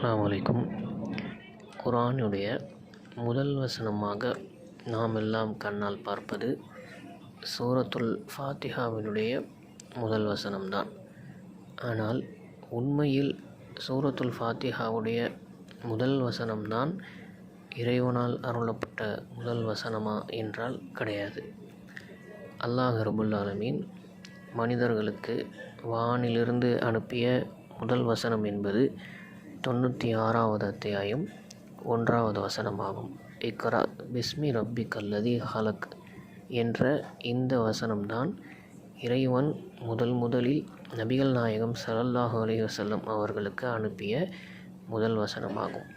அஸ்ஸலாமு அலைக்கும். குர்ஆனுடைய முதல் வசனமாக நாம் எல்லாம் கண்ணால் பார்ப்பது சூரத்துல் ஃபாத்திஹாவினுடைய முதல் வசனம்தான். ஆனால் உண்மையில் சூரத்துல் ஃபாத்திஹாவுடைய முதல் வசனம்தான் இறைவனால் அருளப்பட்ட முதல் வசனமா என்றால் கிடையாது. அல்லாஹ் ரப்புல் ஆலமீன் மனிதர்களுக்கு வானிலிருந்து அனுப்பிய முதல் வசனம் என்பது 96வது அத்தியாயம் 1வது வசனமாகும். இக்ரா பிஸ்மி ரப்பிக்கல்லதி ஹலக் என்ற இந்த வசனம்தான் இறைவன் முதலில் நபிகள் நாயகம் ஸல்லல்லாஹு அலைஹி வஸல்லம் அவர்களுக்கு அனுப்பிய முதல் வசனமாகும்.